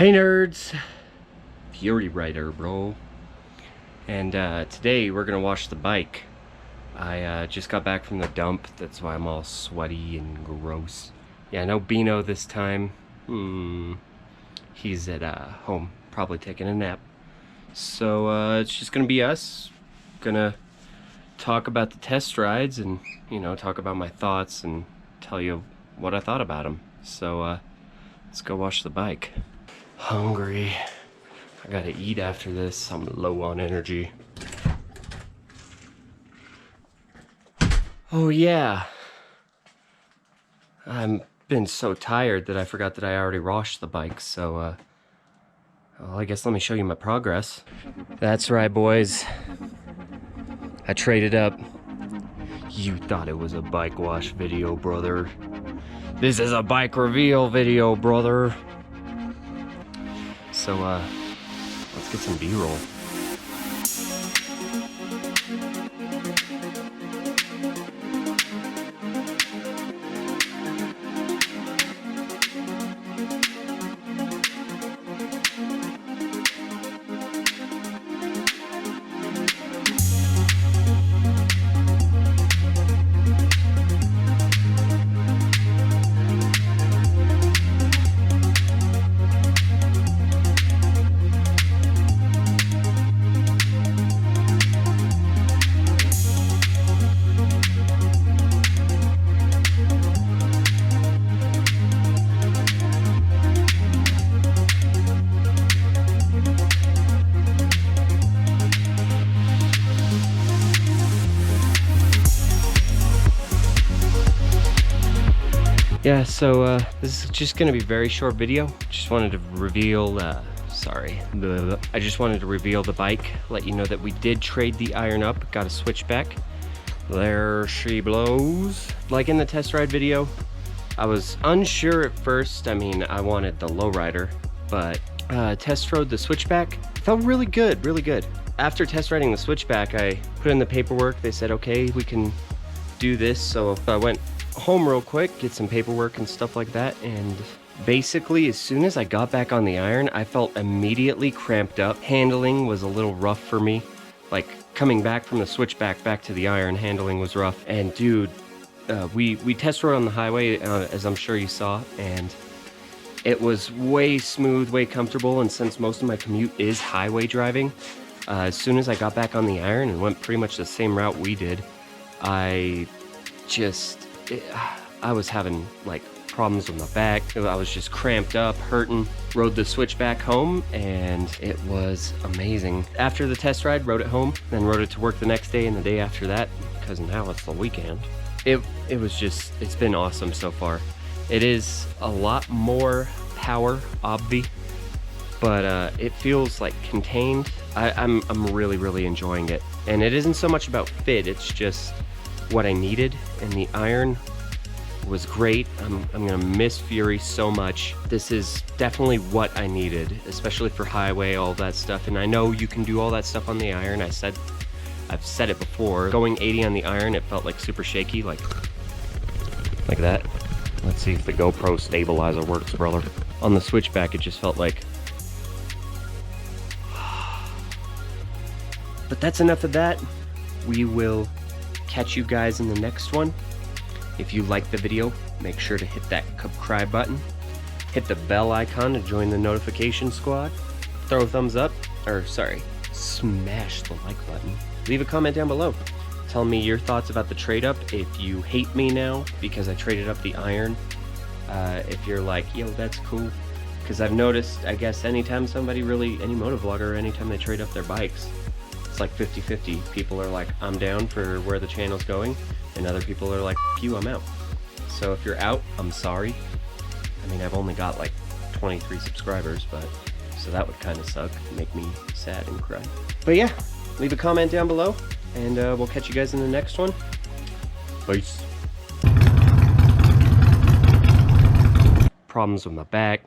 Hey nerds, Fury Rider, bro. And today we're gonna wash the bike. I just got back from the dump, that's why I'm all sweaty and gross. Yeah, no Beano this time. He's at home, probably taking a nap. So it's just gonna be us, gonna talk about the test rides and, you know, talk about my thoughts and tell you what I thought about them. So let's go wash the bike. Hungry. I gotta eat after this. I'm low on energy. Oh yeah. I've been so tired that I forgot that I already washed the bike, so well, I guess let me show you my progress. That's right, boys. I traded up. You thought it was a bike wash video, brother. This is a bike reveal video, brother. So, let's get some B-roll. Yeah, so this is just gonna be a very short video. Just wanted to reveal, I just wanted to reveal the bike, let you know that we did trade the iron up, got a switchback. There she blows. Like in the test ride video, I was unsure at first. I mean, I wanted the lowrider, but test rode the switchback. Felt really good, really good. After test riding the switchback, I put in the paperwork. They said, okay, we can do this. So I went home real quick, get some paperwork and stuff like that, and basically as soon as I got back on the iron, I felt immediately cramped up. Handling was a little rough for me. Like coming back from the switchback back to the iron, handling was rough. And dude, we test rode on the highway, as I'm sure you saw, and it was way smooth, way comfortable. And since most of my commute is highway driving, as soon as I got back on the iron and went pretty much the same route we did, I was having like problems with my back. I was just cramped up, hurting. Rode the switchback home and it was amazing. After the test ride, rode it home, then rode it to work the next day and the day after that, because now it's the weekend. It was just, it's been awesome so far. It is a lot more power, obvi, but it feels like contained. I'm really enjoying it. And it isn't so much about fit, it's just what I needed, and the iron was great. I'm gonna miss Fury so much. This is definitely what I needed, especially for highway, all that stuff. And I know you can do all that stuff on the iron. I've said it before. Going 80 on the iron, it felt like super shaky, like that. Let's see if the GoPro stabilizer works, brother. On the switchback, it just felt like. But that's enough of that. We will catch you guys in the next one. If you like the video, make sure to hit that subscribe button, hit the bell icon to join the notification squad, throw a thumbs up, or sorry, smash the like button. Leave a comment down below. Tell me your thoughts about the trade up. If you hate me now because I traded up the iron, if you're like, yo, that's cool. Because I've noticed, I guess anytime somebody any motovlogger, anytime they trade up their bikes, it's like 50-50. People are like, I'm down for where the channel's going, and other people are like, F you, I'm out. So if you're out, I'm sorry. I mean, I've only got like 23 subscribers, but so that would kind of suck, make me sad and cry. But yeah, leave a comment down below, and we'll catch you guys in the next one. Peace. Problems with my back.